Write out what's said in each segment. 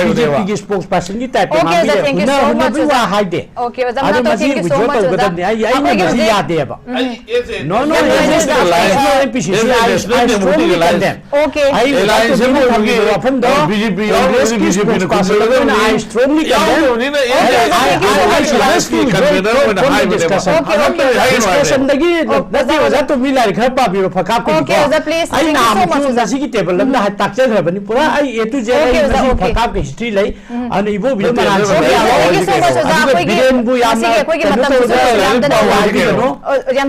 BJP spokesperson की type में history lay and Ivo will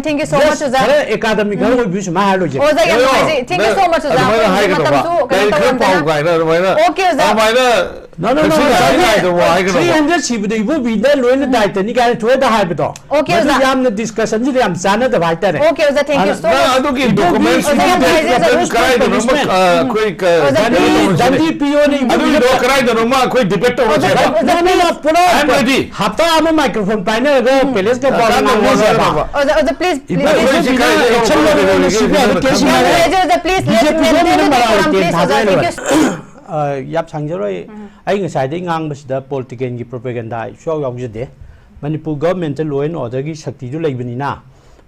thank you so much academic views my thank you so much no 300 chip the Ivo be the loan diet and you got to the habit. Okay, the discussion the Amsana the Vita. Okay, thank you so much. I don't give documents. Quick quick debate over I'm ready. Hata am microphone pioneer go Peles the Yap Sangjaro, I deciding on the political propaganda, show of the day. Manipur government alone or the Shakti to Labanina.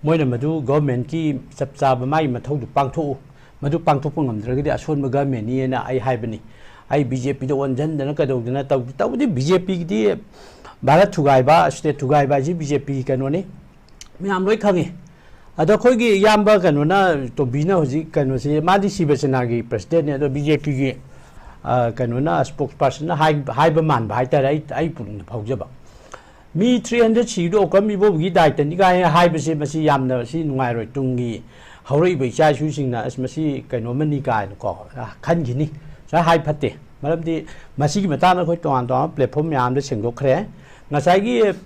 Moinamadu government key Sabsabamai Mato Pangto, Madu Pangto Pungam, the Ashon government, and I Hibani. I BJP the one gender, the BJP, the Barat to Gaiba, state to Gaiba, BJP canone. Me, I'm like Honey. Adokogi Yamba Canona, Tobino, Canosi, Madi Sibasanagi, President, the BJP. Kanuna spokesperson Hyberman by that I put in the Pojaba. Me 300 Chido come we died and the guy Hybersi Masi Yamna, see Nairo Tungi, Horibi Chai using as Masi Kanomani guy call Kanjini, so high pate. Madam the Masi Matana Hoton, play Pomiam the Single Cray. Nasagi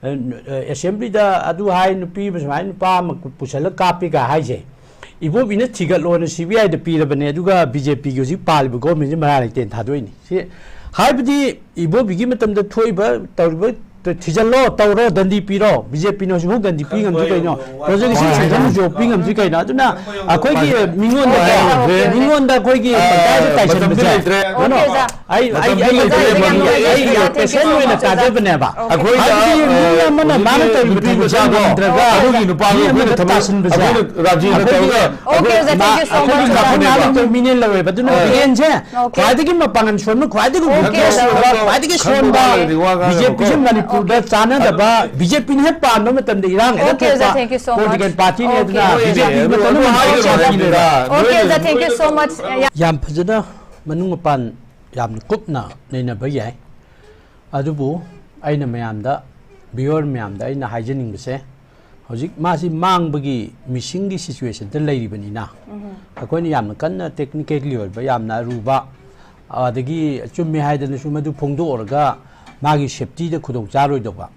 assembly the Adu High in the people, Mine Palm, Pusella Capica Hige. Ivo bina tiga lona CBI the Peter Beneduga BJP usi pal go min marali ten thadwini si haibdi Ivo bigimatam the toiba tawba the tijalo tawro dandi piro BJP no su dandi pingam ji kaino project si sajam jo pingam ji kaina tuna akoi ki mingon da koi ki pantai tai chan bja no ai pesen no ina ta bne ba akoi da mana mana ta bi ja go adu ki nu pa go ne thamasin bja raji na ta okay thank you so much to minen lawe ba tuna bien je khwadi ki ma pangan shon khwadi ko khwadi ki shon ba BJP jim mani the China the BJP had Pan no the Iran. Okay, thank you so much. Political party okay, thank you so much. Yam Pazada Manupan Yam Kupna Nina Bayay Adubu Aina Mayanda Bior Mayanda in a hygiening say Hojik Masi Mang Bagi Mishingi situation the lady Benina. According Yam Kana technically or Bayamna Ruba the Gi Chumi Hide and Shumadu Pongdo Orga. Magi safety the Kudong Jaro Doba.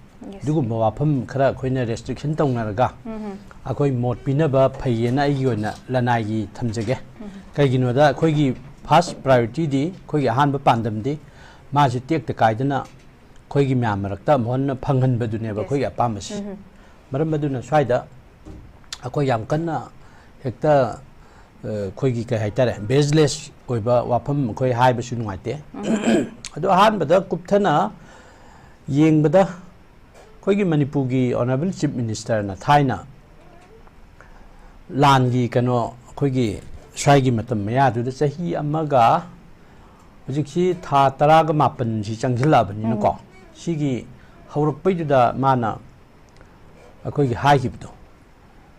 Do Mawapum Kara Quina restriction Tonaraga. A koi mot pinaba Payena Yona Lanagi Tamzage. Kaginoda Kogi pass priority di Kogi Hanba Pandam di Maji take the Kaidana Kogi Mamarakta Mon Pangan Baduneva Koya Pamas. Marambaduna Swida a Koyam Kana Hector Kogi Kaitare baseless Koiba Wapum Koi High Basunwate. Ado Han Bada Kuptana. Yeng bada Kogi Manipugi Honorable Chief Minister na Thaina Langi Kano Kogi Swagi Matam Maya to the Sahi Amaga Ujiki Tha Taraga Mapan Si Changjilab Nino Sigi Haurupi da Mana Kogi High Hipto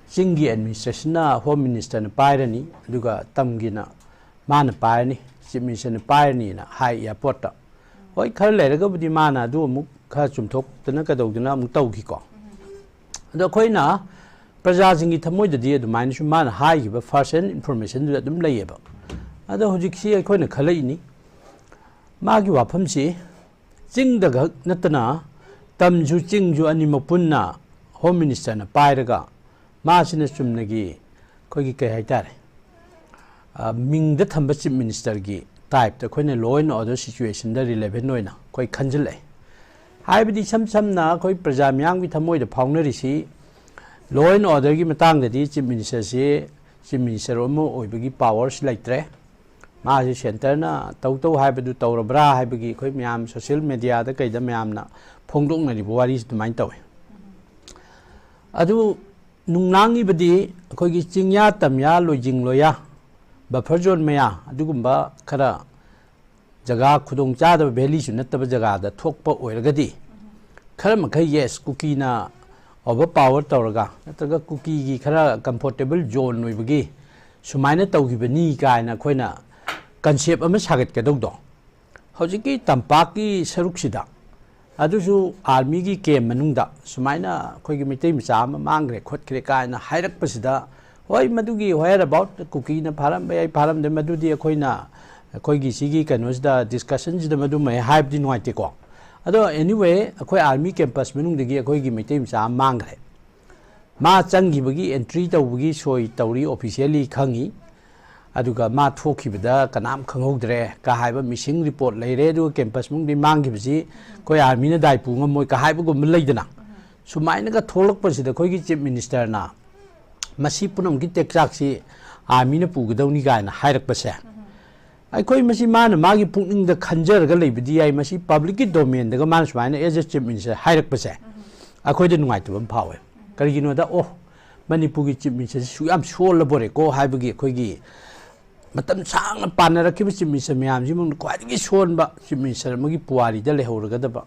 Singi Administration Home Minister na Pirani Luga Tamgina Mana Pirani Chief Minister na Pirani na High Airport Oi Karle the Mana do Kachum talk the Nakadogana Mutokiko. The Koina Prajazing Tamoy the dear the minus man high but first information to let them layable. Other Hojiki Koina Kalini Magi Wapamsi Sing the Natana Tamju Jingju Animopuna Home Minister and a Pyraga Marcinus Nagi Kogi Haitare Ming the Tambaship Minister Gi type the Koina law and order situation that 11 noina quite conjule. Haibidi some na koi Prajam Yang with a moid the Ponderisi law and order give a tongue that each minister say chief minister omo oibagi powers laitre ma ji center na tau haibadu taurabra haibagi khoi myam social media da kaida myam na phongdong na ri wari dumai tawe adu nunglangi badi khoi gi chingya tamya lojing loya buffer zone maya adugumba khara jaga khudong cha da valley su nattaba jaga da thokpa oiragadi khara makai yes cookie na overpower tawraga natraga cookie gi khara comfortable zone noibagi sumaina tawgibani kaina khoina concept ama sagat ka dogdo hojiki tampaki saruksida adusu army gi kem manungda sumaina khoigi mitei micha ama mangre khotkre kaina hairak pasida hoi madugi where about cookie na pharam bai pharam de madudi khoina khoigi sigi kanosda discussions de madu mai hype di noite ko ado anyway khoi army campus menung de gi khoigi mitei micha mangre ma changi bagi entry tawgi soi tawri officially khangi aduga ma thokibada kanam khanghogdre ka haiba missing report leire du campus mung di mangi bisi koi army na dai pu ngomoi ka haiba gum leidana sumaina ka tholok pasida khoi gi chief minister na masi punam gi tekchak si army na pu gadauni ga na hairak pase ai khoi masi man ma gi pungning da khanjar ga leibidi ai masi public domain da man sumaina as a chief minister hairak pase a khoi de nungai tu bam phawe karigino da oh manipur gi chief minister su yam sol labore ko haiba gi khoi gi matam sang panara ki chief minister myam ji mung kwai gi son ba chief minister magi puari da lehor ga ba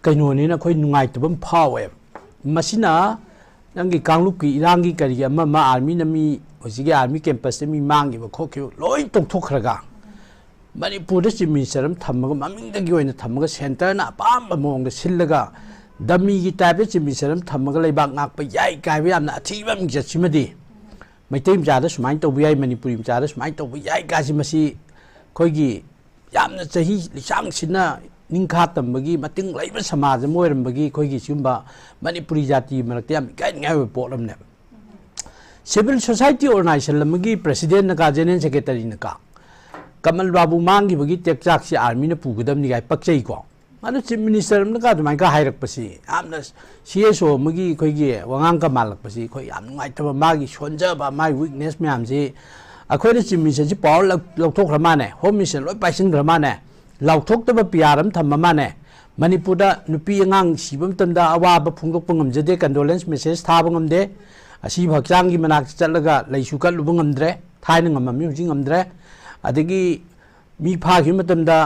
kaino ni na khoi nungai tu bam phawe masina nangi kanglup ki irangi kari ama ma army na mi hosigi army campus mi mangi ba khokki loi tok thok khraga manipur da chief minister am thamaga maming da gi oina thamaga center na pam ba mong da sillaga dami gi type chief minister am thamaga leibak ngak pa yai kai ba amna athibam gi chimadi maitem ja da sumain to bi manipuri ja da sumain to bi yai ga si masi khoi gi yamna chahi lisang sina ningkha tambagi mating leiba samaj moiram bagi khoi gi chumba manipuri jati marakte am kai ngai polam ne civil society organization lamagi president na ka general secretary na ka kamal babu mangi bagi tekchak si army na pugadam ni gai pakchai ko anu chief minister na ka dumai ka hairak pasi amna CSO magi khoi gi wangang ka malak pasi khoi am ngai taba magi sonja ba my weakness myam ji akhoi na chief minister ji power lokthok rama ne home minister loi paisin rama ne lauthok taba piaram thamma ne manipurda nupi angang sibam tamda awaba phungdok pangam jade condolence message thaba ngamde asi bhakchang gi manak chalaga leisu kal lubang ngamdre thaina ngamam mi ngamdre adagi mi pha gi matamda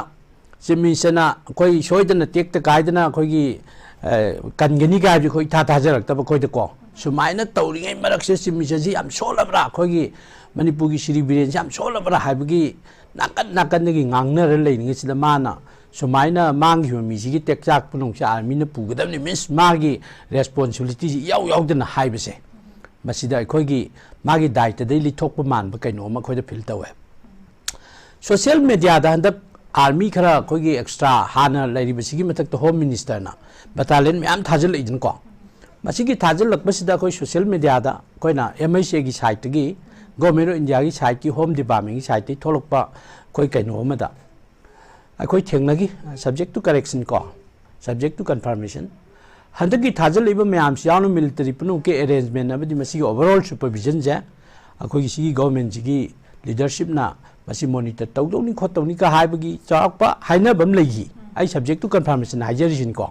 chimisana koi soidana tekta kaidana khoi gi kangani ga ji khoi tha jarak taba khoi de ko sumaina tawri ngai marak se chimisaji am solabra khoi gi manipur gi siri biren jam solabra habagi nakan gi ngangna re leini sida mana sumaina mangi mi ji tekchak punong cha army na pugadam ni means magi responsibility ji yaw dana haibase masida khoi gi magi daita dei lithok pa man ba kaino ma khoi da fil tawe social media da handa army khara khoi gi extra hana lairi basigi matak to home minister na battalion me am thajal idin ko masigi thajal lak basida khoi social media da khoi na MIC gi site gi government of India gi site ki home department gi site tholok pa khoi kaino ma da khoi thengnagi subject to correction ko subject to confirmation handagi thajal iba myam sianu military punu ke arrangement na badi masigi overall supervision ja khoi gi sigi government ji leadership na masi monitor tawdoni khotawni ka haibagi chakpa haina bam legi ai subject to confirmation haijerin ko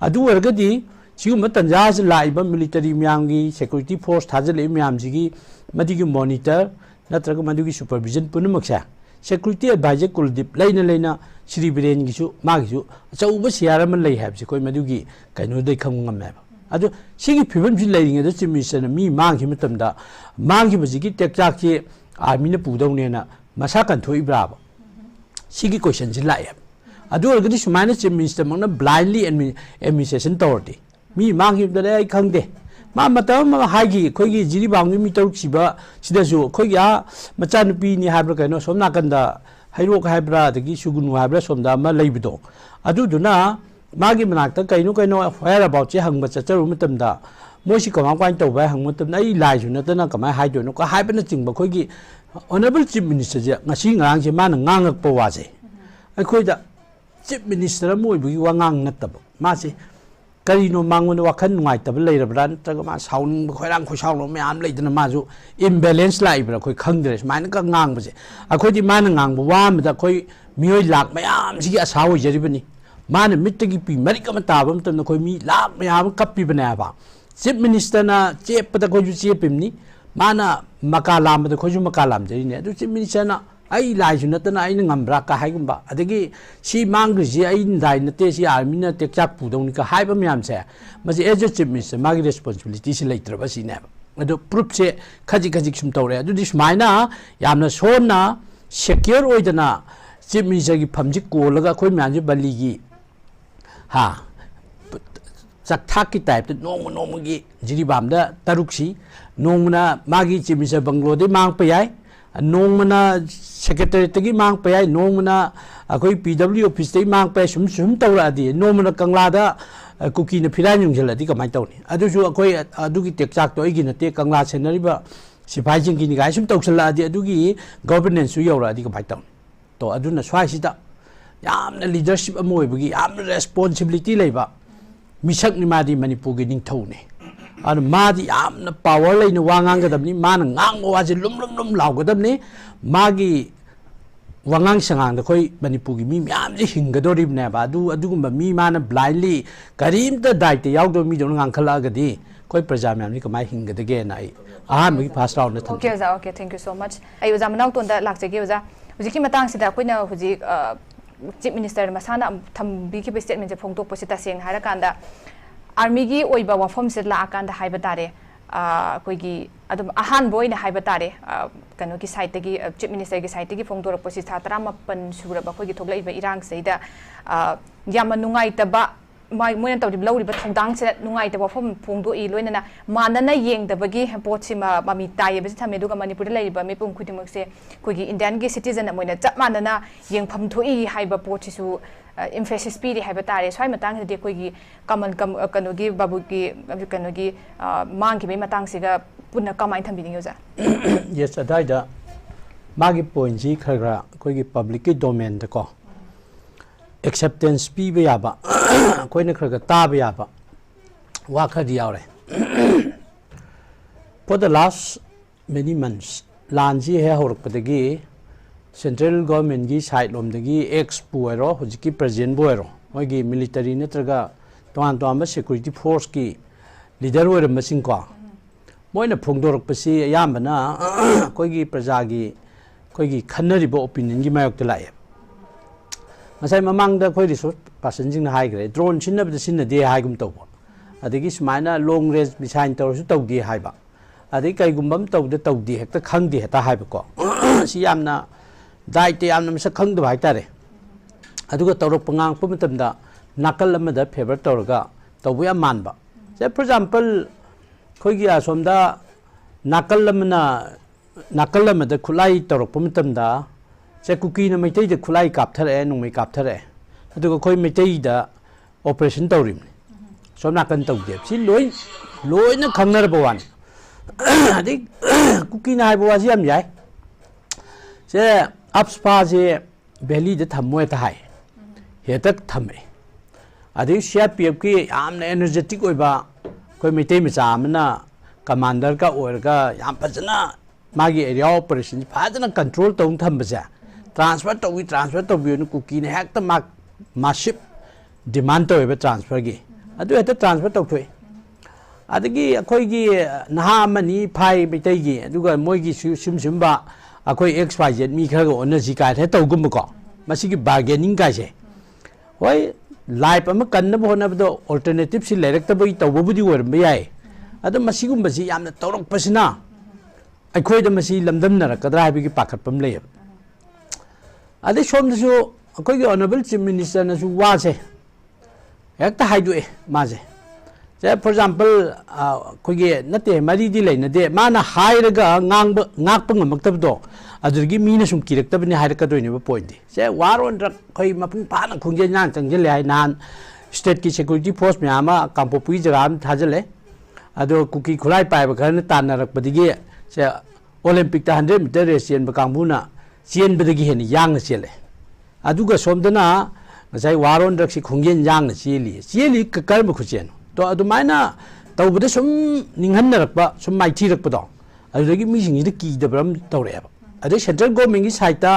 adu wargadi sigu matanja laiba military myamgi security force thajal myam ji madigi monitor natraga madugi supervision punumaksa security advisor kuldip leina Shri Biren gisu magisu chauba siara man lei habsi koi madugi kaino dei khangam me adu sigi phibam ji leiring da chimission mi mangi matamda mangi bajigi tekchak chi army na pudau ne na masa kan thoi braba sigi question ji lai adu orgadi sumaina chief minister mangna blindly administration authority mi mangi da ai khangde ma matam haigi khoi gi jiri bangi mi taruk siba sida su khoi ya macha nupi ni habra kaino somna kanda hairok haibra dagi sugunu haibra somda ma leibido adu duna magi manakta kaino where about che hangba chacharu matamda moisi kamang kwain tawba hangmatam ai lai su natana kamai haido no ka haibna chingba khoi gi honorable chief minister je ngasi ngang je mana ngangak pa wa je ai khoi da chief minister mo ibugi wa ngang natab ma se करीनो मांगोन वाखन नुंगाई तब लेरब्रा नत्रगा मा साउनिंग खोइरांग खोसाउलो ma'am लेदना माजु imbalance लाइब्रा खोइ खंगद्रे सुमाइना का ngang बजे अखोदि मान ngang वामदा खोइ मियोइ lakh ma'am सिगी आशा होइजरिबनि मान मिट्टगी P मरि कम ताबम तम खोइ मी लाख म्याम कप्पि बनाबा चीफ मिनिस्टर ना चेपदा खोजु चेपिमनि माना मकालाम द खोजु मकालाम जरिने अदु चीफ मिनिस्टर ना आई लाइजु नतना आई ngambra का हाइगुम्बा अदगी सी मांगृजी आई दाइ नते सी आर्मी ना टेकचाक पुदौनि का हाइबा म्याम से मजे एज चीफ मिनिस्टर मागी रेस्पोंसिबिलिटी से लेत्रबा सिने अदु प्रूफ से खजि खजि सुम तौरे अदु दिस माइना यामना सोना सिक्योर ओइदना चीफ मिनिस्टर की फमजि कोलगा खोइ म्यामजि बलिगी हा चकथाक की टाइप नोंग की जिरीबाम तरुक्सी नोंगना मागी चीफ मिनिस्टर बंगलोदे मांग पे याय नोंगना सेक्रेटरीट की मांग पे याय नोंगना अखोई पीडब्ल्यू ऑफिस ते मांग पे सुम तौरादी नोंगना कंगलादा कुकी न फिरान युंगजलदी कमाय तौनी अदुसु अखोई अदुगी टेकचाक तो अइगी नते कंगला सेनरिबा सिपाही जिंगी निगाय सुम तौसलादी अदुगी गवर्नेंस सु यौरादी कमाय तौनी तो अदुना स्वाइसिदा यामना लीडरशिप अमो ओइबगी यामना रेस्पोंसिबिलिटी लेबा मिसक नि मादी मणिपुर की निंगथौने और मादी यामना पावर लेने वांगांग गदबनी मान ngang वाजे लुम लाव गदबनी मागी वांगांग संगांग द खोइ मणिपुर की मी म्याम जे हिंगदोरिबने बा अदुगुम मी मान ब्लाइंडली करीम द दाइट यावदो मी दोन गांखलागदी खोइ प्रजा म्याम नि कमाय हिंगदगे नाइ आहान मगी फास्ट राउंड न थम ओके ओजा okay thank you so much I ओजा मनाव तोंदा लाक्चगे ओजा हुजी की मतंग सिदा कोइना हुजी चीफ मिनिस्टर मसाना थम्बी की स्टेटमेंट से फोंदोकपसि तसेंग हारकांदा आर्मी की ओइबा वाफम से लाकांदा हाइबा तारे कोइगी अदुम अहान बोइना हाइबा तारे कनो की साइट की चीफ मिनिस्टर की साइट की फोंदोरपसि था 13 सुरबा कोइगी थोगलाइबा इरांग सेदा याम नुंगाइतबा माइ मोयन तौदि लौरिबा थौदांग से नुंगाइतबा फम फोंदोइ लोइना मानना येंगदबगी पोटसिमा मामी ताइबसि थमे दुगा मणिपुर लाइबा मेपुम खुदिमक से कोइगी इंडियन की सिटीजन मोयना चप मानना येंगफम थोइ हाइबा पोटसिसु emphasis piri haiba tare swai matang de koigi kaman kanogi babugi kanogi mang ki be matang siga punna kamai thambi ding yoja yes adaida magi point ji khara koigi public ki domain de ko acceptance pi be yaba koina khara ta be yaba wa khadi yawre for the last many months lanji he horak padagi central government की side लोमदगी x बुरो हुजिकी president बुरो मोगी military नत्रगा तोन तोन security force की leader ओरमसिंग को Moina फोंदोरकपसि यामना कोइगी प्रजा की कोइगी खन्नरिबो ओपिनियन की मायक लाए मसाई ममांगदा कोइ रिसोर्स पर्सन जिंग हाइग्रे ड्रोन सिनबद सिनदे हाइगुम तौबो अदगी सुमाइना लॉन्ग रेंज मिसाइल तौरसु तौदी हाइबा अदगी कइगुम्बम तौदे तौदी हेक्ता खंगदी हेता हाइबको सि यामना दाइट यामना मसक खंगदबा हाइतारे अदुगा तौरक पंगांग पुमतमदा नाकल अमदा फेवर तौरगा तौबु या मानबा से फॉर एग्जांपल खोइगी असोमदा नाकल अमदा खुलाई तौरक पुमतमदा से कुकी न मैतै द खुलाई कापथरे नुमै कापथरे अदुगा खोइ मैतै द ऑपरेशन तौरिम सोम नाकन तौदे सि लोइना खंगनरबा वान अदि कुकी ना हाइबा वासि याम याय से अपस्पा से वैली द थमोय ताहाय हेतक थमे अदि सीआरपीएफ की यामना एनर्जेटिक ओइबा कोइ मिटै मचा आमना कमांडर का ओरगा याम फजना मागी एरिया ऑपरेशन फाजना कंट्रोल तौं थमबजा ट्रांसफर तौबि न कुकी ने हेक्ट मासिप डिमांड तौबा ट्रांसफर की अदु हेत ट्रांसफर तौथोय अदगी अखोइगी नहा मनी फाइ मिटैगी अदुगा मोइगी सिमबा अखोई XYZ मी खरग ओनजी काय थे तौगुमको मसिगी बार्गेनिंग कायसे होय लाइफ अम कन्नब होनबदो अल्टरनेटिव सि लेरक्तबई तौबबुदी ओरम याय अद मसिगुमबसी यामना तौरकपसिना अखोई द मसि लमदम नरकदरा हाबिगी पाखटपम लेय अदे सोमदसु अखोई ऑनरेबल चीफ मिनिस्टर नसु वासे हेक्ता हाइदुए माजे से फॉर एग्जांपल कोई नते मरी दी लेनदे माना हाइरगा ngaप ngमक्तबदो अदुगी मीना सुम किरक्तबनि हाइरकदोइनेबो पॉइंट से वारोन खै मपुंग पाना खुंजे नान चंगले हाय नान स्टेट की सिक्योरिटी फोर्स म्यामा कांपोपुई जगह थाजले अदो कुकी खुलाई पाइबा खरन तानरकपदिगे से ओलंपिक 100 मीटर रेस चेन बकांबुना चेनबदगी हेन यांग चेले अदुगा सोमदना ngसai waron rak si khungyen yang na cheli कर्म खुचेन तो अदुमाइना तौबदे सुम निंगहन्नरकबा सुम माइथीरकबदो अदुदगी मीसिंगि कीदबरम तौरेबा अदे सेंट्रल गवर्नमेंट की साइटा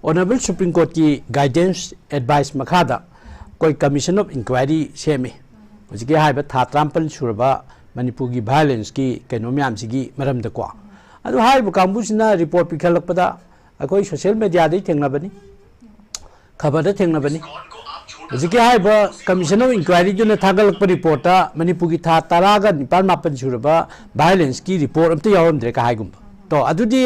ऑनरेबल सुप्रीम कोर्ट की गाइडेंस एडवाइस मखादा कोई कमीशन ऑफ इंक्वायरी सेमी हुजिके हाइबा था 30 सुरबा मणिपुर की वायलेंस की कनो म्यामसिगी मरमदको अदु हाइबा कांबुसिना रिपोर्ट पिखलकपदा अखोई सोशल मीडिया दे थेंगनाबनी खबर थेंगनाबनी हुजिके हाइबा कमीशन ऑफ इंक्वायरी जो थागलक रिपोर्ट मणिपुर की था 19 सुरबा वायलेंस की रिपोर्ट अमते यावरमद्रे का हाइगुम तो अदुदी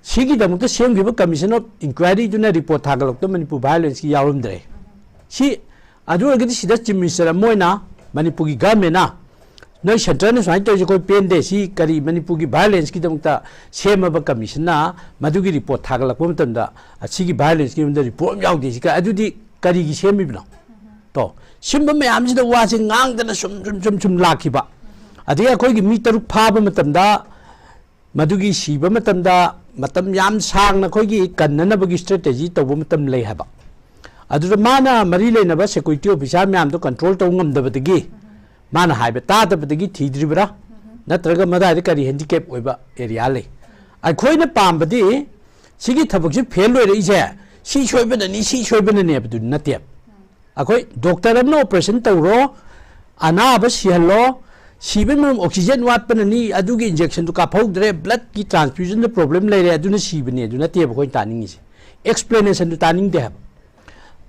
सिगीदमक सेमगिबा कमीशन ऑफ इंक्वायरी जो रिपोर्ट थागलक मणिपुर वायलेंस की यावरमद्रे सी अदुरगदि सिदा चीफ मिनिस्टर मोइना मणिपुर की गवर्नमेंट नई सेंटर ने सुनाई तौजे कोई पेंदे सी करी मणिपुर की वायलेंस की दमता सेमबा कमीशन मधुगी रिपोर्ट थागलक मतमदा असिगी वायलेंस की रिपोर्ट यावदे सी का अदुदी करी की सेमिबनो तो सिम्बा मयामसिदा वासे ngang सुम लाखिबा अदे अखोई मी तरुक फाबा मतमदा मधुगी सीबा मतमदा मतम याम सांगना खोगी कन्ननबगी स्ट्रेटेजी तौबा मतम लई हाबा अदुदा माना मरी लेनबा सिक्योरिटी ऑफिसर म्याम तो कंट्रोल तौ ngमदबदगी माना हाइबा तादबदगी थीद्रिबरा नत्रगा मदादि करी हैंडिकैप ओइबा एरिया ले अखोइना पामबदी सिगी थबकसि फेल होय रइसे सी सोइबननी सी सोइबनने बदु नते अखोइ डॉक्टर अमना ऑपरेशन तौरो अनाब सिहलो सीबन मरम ऑक्सीजन वाटपननी अदुगी इंजेक्शन तो काफौद्रे ब्लड की ट्रांसफ्यूजन द प्रॉब्लम लेरे अदुना सीबने अदु नते बखोइ तानिंगिसे एक्सप्लेनेशन दु तानिंगदे हब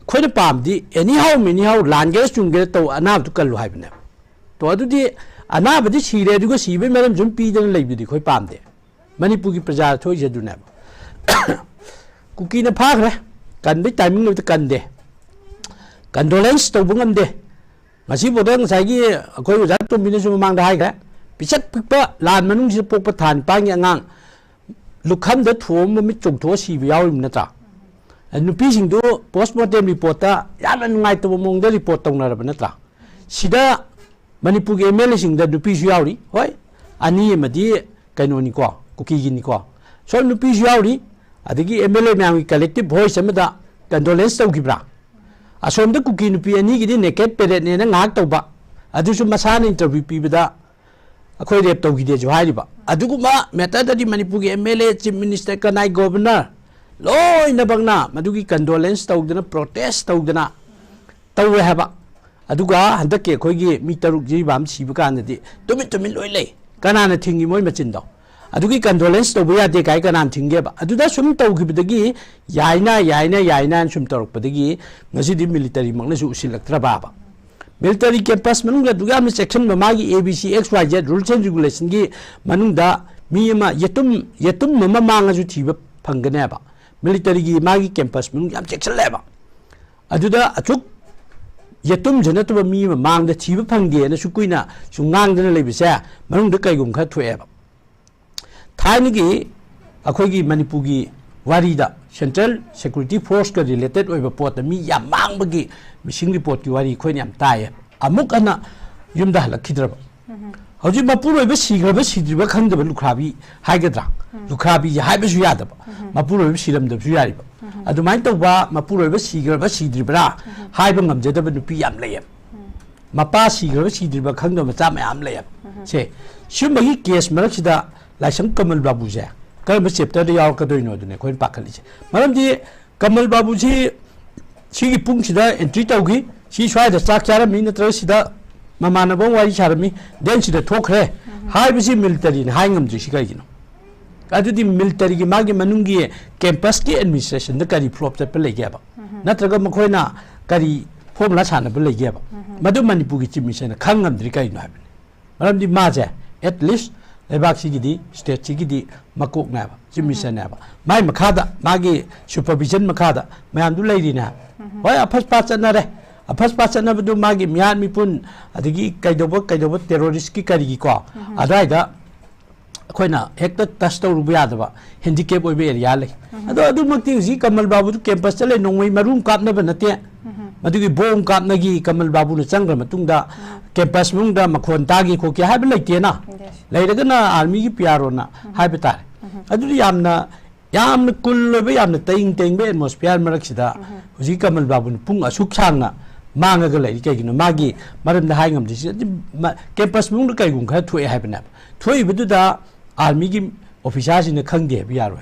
खोइना पामदी एनी हाउ लांगे चुंगे तो अनाब दु कल्लु हाइबने तो अदुदी अनाबदी सीरे अदुगा सीबे मरम जुम पीदन लेबिदी खोइ पामदे मणिपुर की प्रजा थोइ जदुने कुकी न फाखरे कनबे टाइमिंग नो कनदे कंडोलेंस तौब ngमदे मसी बोदन साइगी अखोइ उजा तुमिने सु मांगदा हाइगा पिचक पिकपा लान मनुंग सि पोकपा थान पांगी अंगांग लुखम द थोम ममि चोंथो सिबि यावि नत्रा नुपी सिंदो पोस्टमार्टम रिपोर्ट याम नुंगाइ तब मोंग द रिपोर्ट तौनरब नत्रा सिदा मणिपुर के एमएलए सिंग द नुपी सु यावरि होय अनि मदि कैनोनी को कुकी गिनी को सो नुपी सु यावरि अदगी एमएलए म्याम की कलेक्टिव वॉइस अमदा कंडोलेंस तौगिब्रा असोम द कुकी नुपी अनि गिदि नेकेट पेरेड ने नाक तौबा अदुसु मसान इंटरव्यू पीबदा अखोइ रेप तौगिदे जो हाइबा अदुगुमा मेटर ददि मणिपुर के एमएलए चीफ मिनिस्टर कनाई गवर्नर लोइना बंगना मदुगी कंडोलेंस तौदना प्रोटेस्ट तौदना तौवे हाबा अदुगा हंदके अखोइगी मी तरुक जीबाम सिबा कानदि तुमिन लोइ ले कनाना थिंगी मोइ मचिनदो अदुगी कंडोलेंस तौबा यादे काय कनान थिंगेबा अदुदा सुम तौगिबदगी याइना सुम तौरकपदगी ngasi मिलिटरी मंगनसु उसिलक्त्रबा मिलिटरी कैंपस मनुंगा दुगा में सेक्शन मागी ABC XYZ rules and regulation की मनुंगा मी अमा यतुम ममा मांगजु थिबा फंगनेबा मिलिटरी की मागी कैंपस मनुंग याम सेक्शन लेबा अदुदा अचुक यतुम जनतबा मी मांगदा थिबा फंगे न सुकुइना सुंगांगदना लेबिसे मनुंग द कैगुम खा थोएबा थाइनगी अखोइगी मणिपुर की वारीदा सेंट्रल सिक्योरिटी फोर्स का रिलेटेड ओइबा पोत मी या मांगबगी मिसिंग रिपोर्ट की वारी खोइन याम ताए अमुक अना युमदा हलखिद्रबा हौजी मपुर ओइबा सिग्रबा सिद्रिबा खंगदबा लुखराबी हाइगद्रा लुखराबी हाइबसु यादबा मपुर ओइबा सिरमदबसु यारिबा अदुमाइन तौबा मपुर ओइबा सिग्रबा सिद्रिबरा हाइबा ngamjadaba नुपी याम लेयब मपा सिग्रबा सिद्रिबा खंगदबा मचा मयाम लेयब से सिमबगी केस मरक्सिदा लाइसम कमल बाबू से कम चैप्टर यावकदोइनो दुने खोइन पाखलिसे मरमदि कमल बाबू जी सिगी पुंग सिदा एंट्री तौगी सी स्वाइद चाक चारमी नत्र सिदा ममानबों वारी चारमी देन सिदा थोखरे हाइबसी मिलिटरी ने हाइंगमजि सिगाइनो अदुदि मिलिटरी की मागी मनुंगी कैंपस की एडमिनिस्ट्रेशन द करी फ्लॉप चप लेगेबा नत्रगा मखोइना करी फॉर्मुला सानब लेगेबा मदु मणिपुर की चीफ मिनिस्टर खंगमद्रि कइनो हाबने मरमदि माजे एटलीस्ट लेबाक सिगिदी स्टेट सिगिदी मकोक नाबा चीफ मिनिस्टर नाबा माई मखादा मागी सुपरविजन मखादा मयाम दु लेरिना होय अफस पाचनरे अफस पाचनबदु मागी म्यान मिपुन अदगी कैदोब टेररिस्ट की करी को अदाइदा अखोइना हेक्ट टच तौरुबा यादबा हैंडिकैप ओइबे एरिया ले अदो अदुमक्ति जी कमल बाबू कैंपस चले नोंगमै मरुम कापनबा नते मदुगी बोम कापनगी कमल बाबू न चंग्र मतुंगदा कैंपस मुंगदा मखोन तागी खोके हाइब लेतेना लेरगना आर्मी की पियारोना हाइब तारे अदुदी यामना कुल लोबे यामना तेंग बे एटमॉस्फियर मरक्सिदा हुजी कमल बाबू पुंग असुक सांगना मांग गई कई मागी मरम हाई कैंपस मूंग कईगुम खर थोए है थोईबद आर्मी की ऑफिसर से खंगे यारों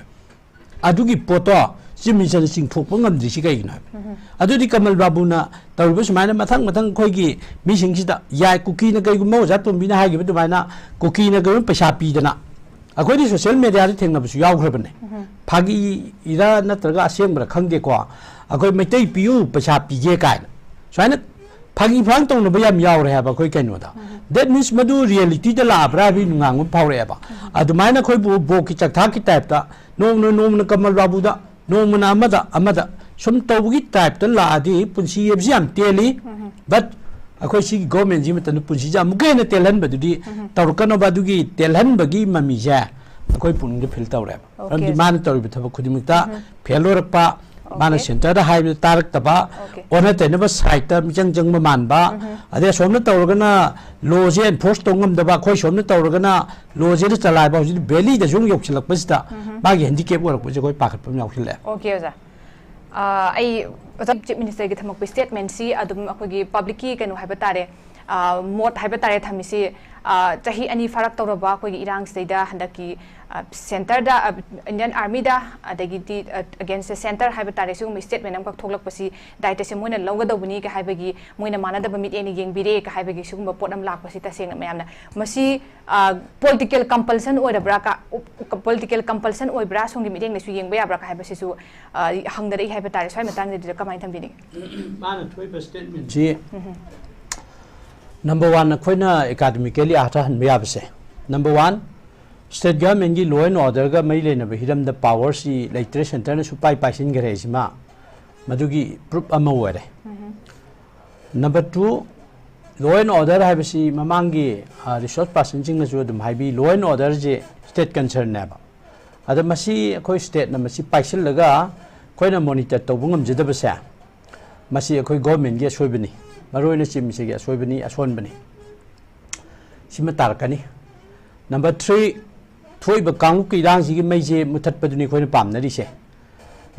अदुगी पोतो चीफ मिनिस्टर चिंथोपी कई कमल बाबूना तौर सूमायन मथंग मथंग अखोई मीसिंग याय कुकी कईगुम ओजा तुम्बीना है कुकी कई पैसा पीदना अखोई सोशल मीडिया थेंनबसु याउख्रबने फागी इरा नत्रगा असेंबरा खंगेको अखोई मैतै पियु पैसा पीगे कायन सुमायन फागी फांग तौनब याम याउरे है अखोई कइनोदा दैट मीन्स मधु रियलिटी दा लाब्रा भी नुंगांग फावरेबा अदुमायना अखोई बो की चकथा की टाइपता नोमन कमल बाबूदा नोमन अमदा सुम तौबगी टाइपता लादी पुंसी एबजी याम तेली बट अखोई सी गवर्नमेंट जी मतन पुंसी जा मुकेन तेलहन बदुदी तौरकनो बादुगी तेलहन बगी ममी जा अखोई पुंग फिल तौरेबा रमदी मान तौरिब थबक खुदिमुक्ता फेलोरपा माना सेंटर हाई तारक तबा ओना तेनबा साइट मिचंग जंग मानबा अदे सोमना तौरगना लोजे एनफोर्स तोंगमदबा खोई सोमना तौरगना लोजे चलाइबा हुजि बेली द जुंग योक्सिलकपसिदा मागी हैंडीकैप ओरकपसे खोई पाखतपम याउखिले ओके ओजा आई चीफ मिनिस्टर की थमक स्टेटमेंट सी अदुम अखोगी पब्लिक की कनो हाइबा तारे मोट हाइबा तारे थमिसी चाही अनी फरक तौरबा अखोगी इरांग सेदा हंदकी सेंटर दा इंडियन आर्मी दा अदगी अगेंस्ट सेंटर हाइबा तारे सुम स्टेटमेंट अमक थोलकपसी दायित्व से मोइना लौगदबनी का हाइबगी मोइना मानदब मिट एनी येंबिरे का हाइबगी सुम पोटम लाकपसी तसेंग मयामना मसी पॉलिटिकल कंपल्सन ओइरब्रा का पॉलिटिकल कंपल्सन ओइब्रा सोंगी मिटेंग नेसु येंबा याब्रा का हाइबसिसु हंगदरे हाइबा तारे स्वाइ मतंग दे कमाइन थंबिनी माना थोइबा स्टेटमेंट जी नंबर 1 अखोइना एकेडमिकली आथा हन याबसे नंबर 1 स्टेट गवर्नमेंट की लॉ एंड ऑर्डर का मई लेना हिरम द पावर से लेटर सेंटर ने सुपाई पाइसिन गरे सिमा मधुगी प्रूफ अमा ओरे नंबर 2 लॉ एंड ऑर्डर है बसी ममांगी रिसोर्स पर्सन सिंग जो दम हाइबी लॉ एंड ऑर्डर जे स्टेट कंसर्न नेबा अद मसी अखोई स्टेट न मसी पाइसिल लगा कोइना मॉनिटर तौबुंगम जदबसे मसी अखोई गवर्नमेंट के सोइबनी मरोइना चिमसे के सोइबनी असोनबनी सिमा तारकनी नंबर 3 थोइब कांगु की इरांग सिगी मैजे मुथतपदुनी खोइना पामनरिसे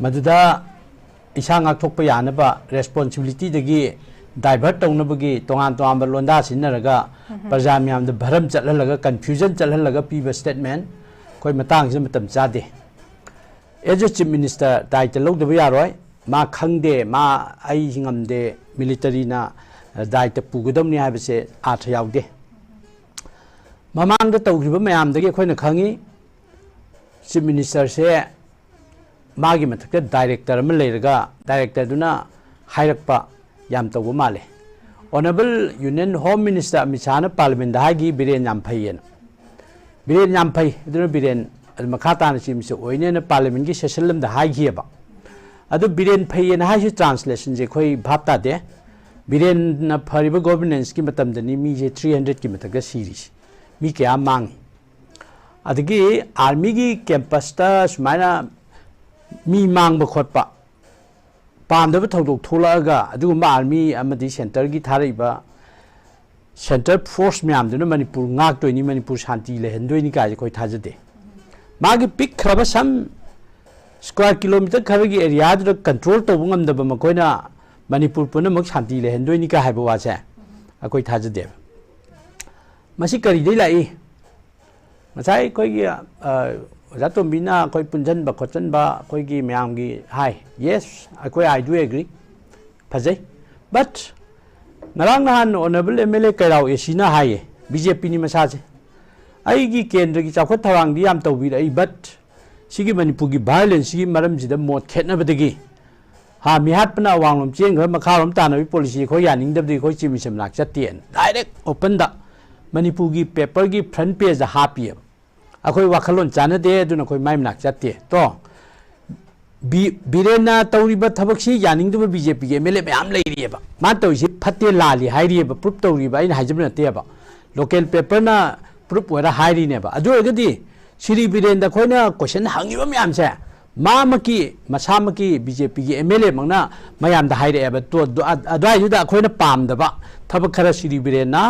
मदुदा इसा गाथोकप यानबा रेस्पोंसिबिलिटी दगी डाइवर्ट तौनबगी तोंगान तोंगान लोंदा सिनरगा प्रजा म्याम द भरम चलहलगा कंफ्यूजन चलहलगा पीब स्टेटमेंट खोइ मतंग से मतम चादे एज चीफ मिनिस्टर दायित्व लौदब यारोय मा खंगदे मा आई हिंगमदे मिलिटरी ना दायित्व पुगदमनि हाबसे आठ यावदे ममांग तौग्रिब मैम अखोना खंगी चीफ मिनिस्टर से मागी मथक डायरेक्टर डायरेक्टर हाइरक्पा याम तौब माले honourable union home minister Amit Shah parliament हाई बिरेन याम फैयन बिरेन याम फै बिरेन मखा ताना चीमसे ओइने पार्लियामेंट की सेशन हाइब अदु बिरेन फैयन हाई ट्रांसलेशन से खोई भाप तादे बिरेन फरीब गवर्नेंस की मतमदनी मीजे 300 की मथक सीरीज मी क्या मांग अदगी आर्मी की कैंपस सुमायना मी मांग खोटपा पामदब थौदोक थोलगा अदुगुम आर्मी अमदी सेंटर की थारइबा सेंटर फोर्स म्यामदुना मणिपुर गाक्तोइनी मणिपुर शांति लेहनदोइनी काजे कोई थाजदे मागी पिक खरबा सम स्क्वायर किलोमीटर खरगी एरिया दु कंट्रोल तौब ngamdaba मकोइना मणिपुर पुनमक शांति लेहनदोइनी का हाइबा वासे अकोइ थाजदे मसी करीदे लाई मसाई कोई जातोंबिना कोई पुंजन खोचनबा कोई मैम की हाई येस कोई आई डू एग्री फजै बट नारांग नहान ऑनरेबल एमएलए कैराव एसीना हाई बीजेपी नि मसाजे आईगी केंद्र की चाखत थवांगदी याम तौबिरई बट सिगी मणिपुर की वायलेंस की मरम जिदा मोट खेतनबदगी हा मिहाटपना वांगलम चेंग मखारम तानबी पॉलिसी खो यानिंगदबदी खो चिमिसम लाक चतेन डायरेक्ट ओपन दा मणिपुर की पेपर की फ्रंट पेज हापी अखोई वाखलोन चानदे अदुना कोई माइमनाक चते तो बिरेना तौरिबा थबकसी यानिंगदब बीजेपी के एमएलए मैम लेरिएबा मा तौसी फते लाली हाइरिएबा प्रूफ तौरिबा इन हाइजब नतेबा लोकल पेपर ना प्रूफ वरा हाइरिनेबा अदुगदी श्री बिरेन खोइना क्वेश्चन हंगिबा मैम से मामकी मसामकी बीजेपी के एमएलए मंगना मयाम दा हाइरेबा तो अदवाइजुदा खोइना पामदबा थबक खरा श्री बिरेना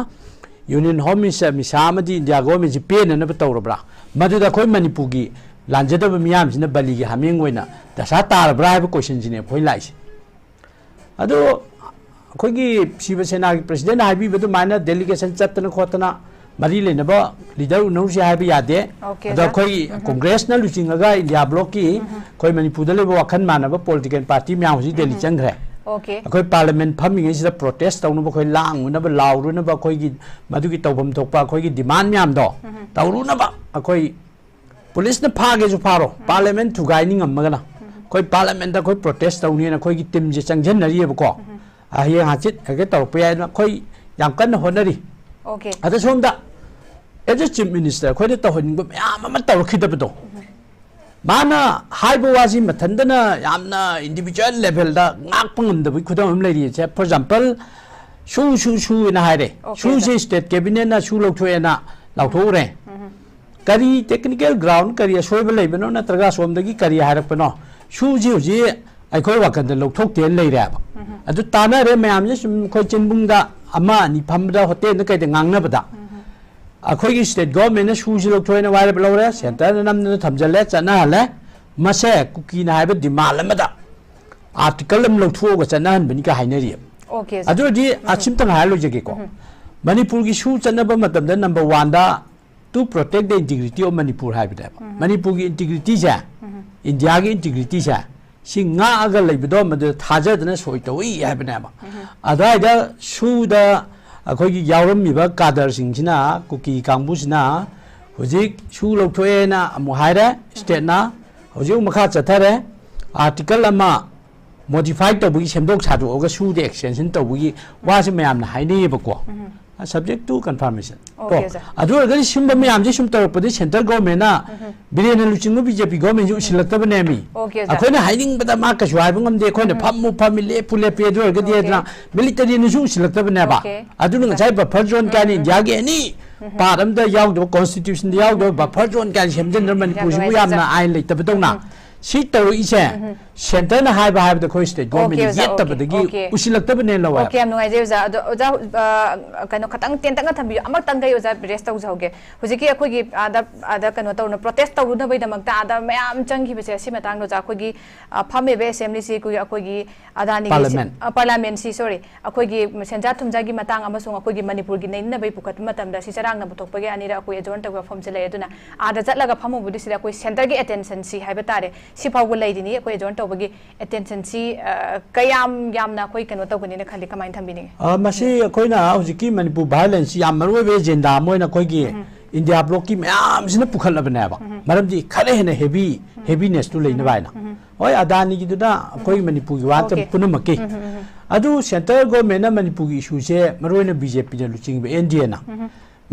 यूनियन होम मिनिस्टर मिसामदी इंडिया गवर्नमेंट जी पेन तौरब्रा मदुदा खोइ मणिपुर की लांजदब मियामसिना बली की हमिंग ओइना दशा तारब्रा है क्वेश्चन जिने खोइ लाइस अदो ꯑꯩꯈꯣꯏꯒꯤ ꯁꯤꯕ ꯁꯦꯅꯥꯒꯤ ꯄ꯭ꯔꯁꯤꯗꯦꯟ ꯍꯥꯏꯕꯤꯕꯗꯨ ꯃꯥꯏꯅ ꯗꯦꯂꯤꯒꯦꯁꯟ ꯆꯠꯇꯅ ꯈꯣꯠꯇꯅ ꯃꯔꯤ ꯂꯩꯅꯕ ꯂꯤꯗꯔ ꯎꯅꯔꯨꯁꯤ ꯍꯥꯏꯕ ꯌꯥꯗꯦ ꯑꯗꯣ ꯑꯩꯈꯣꯏ ꯀꯣꯡꯒ꯭ꯔꯦꯁꯅ ꯂꯨꯆꯤꯡꯉꯒ ꯏꯟꯗꯤꯌꯥ ꯕ꯭ꯂꯣꯛꯀꯤ ꯑꯩꯈꯣꯏ ꯃꯅꯤꯄꯨꯔꯗ ꯂꯩꯕ ꯋꯥꯈꯜ ꯃꯥꯟꯅꯕ ꯄꯣꯂꯤꯇꯤꯀꯦꯜ ꯄꯥꯔꯇꯤ ꯃꯌꯥꯝ ꯍꯧꯖꯤꯛ ꯗꯦꯜꯂꯤ ꯆꯪꯈ꯭ꯔꯦ ꯑꯩꯈꯣꯏ ꯄꯥꯔꯂꯤꯌꯥꯃꯦꯟ ꯐꯝꯃꯤꯉꯩꯁꯤꯗ ꯄ꯭ꯔꯣꯇꯦꯁ ꯇꯧꯅꯕ ꯑꯩꯈꯣꯏ ꯂꯥꯡꯉꯨꯅꯕ ꯂꯥꯎꯔꯨꯅꯕ ꯑꯩꯈꯣꯏꯒꯤ ꯃꯗꯨꯒꯤ ꯇꯧꯐꯝ ꯊꯣꯛꯄ ꯑꯩꯈꯣꯏꯒꯤ ꯗꯤꯃꯥꯟ ꯃꯌꯥꯝꯗꯣ ꯇꯧꯔꯨꯅꯕ ꯑꯩꯈꯣꯏ ꯄꯨꯂꯤꯁꯅ ꯐꯥꯒꯦꯁꯨ ꯐꯥꯔꯣ ꯄꯥꯔꯂꯤꯌꯥꯃꯦꯟ ꯊꯨꯒꯥꯏꯅꯤꯡꯉꯝꯃꯒꯅ ꯑꯩꯈꯣꯏ ꯄꯥꯔꯂꯤꯌꯥꯃꯦꯟꯗ ꯑꯩꯈꯣꯏ ꯄ꯭ꯔꯣꯇꯦꯁ ꯇꯧꯅꯤꯅ ꯑꯩꯈꯣꯏꯒꯤ ꯇꯤꯝꯁꯦ ꯆꯪꯁꯤꯟꯅꯔꯤꯑꯕꯀꯣ ꯍꯌꯦꯡ ꯍꯥꯡꯆꯤꯠ ꯍꯦꯛꯇ ꯇꯧꯔꯛꯄ ꯌꯥꯏꯅ ꯑꯩꯈꯣꯏ ꯌꯥꯝ ꯀꯟꯅ ꯍꯣꯠꯅꯔꯤ ꯑꯗ ꯁꯣꯝꯗ ꯑꯦज ꯑ ꯆꯤꯞ ꯃꯤꯅꯤꯁꯇꯔ ꯑꯩꯈꯣꯏꯅ ꯇꯧꯍꯟꯅꯤꯡꯕ ꯃꯌꯥꯝ ꯑꯃ ꯇꯧꯔꯛꯈꯤꯗꯕꯗꯣ ꯃꯥꯅ ꯍꯥꯏꯕ ꯋꯥꯁꯤ ꯃꯊꯟꯇꯅ ꯌꯥꯝꯅ ꯏꯟꯗꯤꯕꯤꯖꯨꯋꯦꯜ ꯂꯦꯚꯦꯜꯗ ꯉꯥꯛꯄ ꯉꯝꯗꯕꯒꯤ ꯈꯨꯗꯝ ꯑꯃ ꯂꯩꯔꯤꯁꯦ ꯐꯣꯔ ꯑꯦꯛꯖꯥꯝꯄꯜ ꯁꯨꯅ ꯍꯥꯏꯔꯦ ꯁꯨꯁꯦ ꯁ꯭ꯇꯦꯠ ꯀꯦꯕꯤꯅꯦꯠꯅ ꯁꯨ ꯂꯧꯊꯣꯛꯑꯦꯅ ꯂꯥꯎꯊꯣꯛꯎꯔꯦ ꯀꯔꯤ ꯇꯦꯛꯅꯤꯀꯦꯜ ꯒ꯭ꯔꯥꯎꯟ ꯀꯔꯤ ꯑꯁꯣꯏꯕ ꯂꯩꯕꯅꯣ ꯅꯠꯇ꯭ꯔꯒ ꯑꯁꯣꯝꯗꯒꯤ ꯀꯔꯤ ꯍꯥꯏꯔꯛꯄꯅꯣ ꯁꯨꯁꯤ ꯍꯧꯖꯤꯛ ꯑꯩꯈꯣꯏ ꯋꯥꯈꯜꯗ ꯂꯧꯊꯣꯛꯇꯦꯅ ꯂꯩꯔꯦꯕ ꯑꯗꯨ ꯇꯥꯟꯅꯔꯦ ꯃꯌꯥꯝꯁꯦ ꯁꯨꯝ ꯑꯩꯈꯣꯏ ꯆꯤꯟꯕꯨꯡꯗ ꯑꯃ ꯑꯅꯤ ꯐꯝꯕꯗ ꯍꯣꯇꯦꯜꯗ ꯀꯩꯗ ꯉꯥꯡꯅꯕꯗ ꯑꯩꯈꯣꯏꯒꯤ ꯁ꯭ꯇꯦꯠ ꯒꯣꯔꯃꯦꯟꯅ ꯁꯨꯁꯤ ꯂꯧꯊꯣꯛꯑꯦꯅ ꯋꯥꯔꯦꯞ ꯂꯧꯔꯦ ꯁꯦꯟꯇꯔꯅ ꯅꯝꯗꯅ ꯊꯝꯖꯤꯜꯂꯦ ꯆꯠꯅꯍꯜꯂꯦ ꯃꯁꯦ ꯀꯨꯀꯤꯅ ꯍꯥꯏꯕ ꯗꯤꯃꯥꯟ ꯑꯃꯗ आर्टिकल लौथोग चनहनबनी का हाइनरी अदुदी असिमतंग हाय लोजेगेको मणिपुर की सु चनब मतमदा नंबर 1 दा to protect the integrity of Manipur हाइबदा मणिपुर की इंटीग्रिटी से इंडिया की इंटीग्रिटी से सिंगा अगर लेबदो मद थाजदना सोइतोई हाइबनाबा अदाइदा सुदा अखोगी यावरमिबा कादर सिंगसिना कुकी कांबुसिना हुजिक सु लौथोएना अमु हाइरे स्टेटना हुजिक मखा चथरे आर्टिकल अमा modify तबुगी सेमदोक सादोगा सु दे एक्सटेंशन तबुगी वासे मयामना हाइनेबको subject to confirmation ko adu agari simba miyam je sum tarapodi central government na birena luchingu bjp government ju silakta bane mi akoina hiding bada ma ka jwai bangam de akoina phammu family pule pe adu agadi edna military nu ju silakta bane ba adu nga chai buffer zone ka ni india ge ni param da yaw do constitution da yaw do buffer zone ka semjen man puju yamna ain leita badona si taru ise center na hai ba the coast state government yet tabadagi usilakta bane lawa okay am no idea za oja kano khatang ten tang thambi amak tang gai oja rest tau jauge hujiki akogi ada kano tau no protest tau na bai damak ta ada mayam changi bese si matang no ja akogi phame be assembly si ko akogi adani parliament si sorry akogi senja thumja gi matang amasung akogi manipur gi nei na bai pukat matam da si charang na butok page anira akoi adjon tau form chele aduna ada jatlaga phamu budi si akoi center gi attention si haiba tare si phawu laidini akoi adjon tau bagi attention si kayam yamna akoi kano tau gani na khali kamain thambini masi akoina hujiki manipur violence yam marwe be agenda moina koigi india block ki mayam sina pukhalabane ba maramji khare hena heaviness tu leina baina oi adani gi duna koi manipur gi wat punamaki adu central government na manipur gi issue se marwe na bjp na luching be ndn na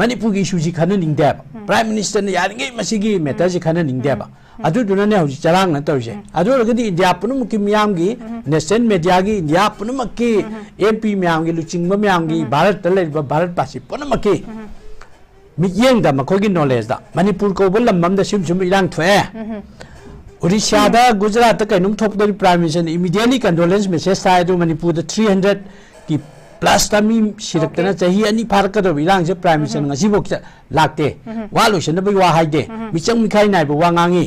manipur gi issue ji khana ningde ba prime minister na yaringe masigi matter ji khana ningde ba adu duna ne hoji charang na tawje adu ragadi india punamaki miyam gi national media gi india punamaki mp miyam gi luching ba miyam gi bharat ta leiba bharat pasi punamaki मियेंग दा मखोगी knowledge दा मणिपुर को बल लम्बम दा सिम सिम इलांग थ्वे ओडिशा दा गुजरात का नुम थोप the prime minister immediately condolence message साइ दो मणिपुर दा 300 की प्लस तमी सिरक्तना चाही अनि फारक दो इलांग से prime minister ngasi bok lakte wa lotion bai wa haide michang mikhai nai bo wa ngangi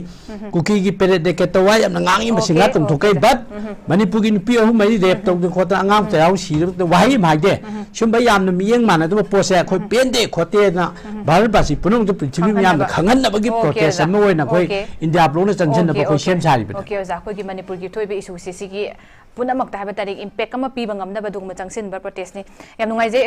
kuki gi pere de keto wa yam ngangi masinga tum thokai bat manipur gi nupi ahum mai rep tok de khota angam taw si de wa hi mai de sum bai yam na miyeng mana do pose khoi pen de khote na bharat basi punung de prithvi miyam na khangan na bagi protest am oi na khoi india blong na changchen na khoi sem sari ba okay oja khoi gi manipur gi thoi be issue si gi punamak ta ba tarik impact ama pi bangam na ba dung ma changsin ba protest ni yam nungai je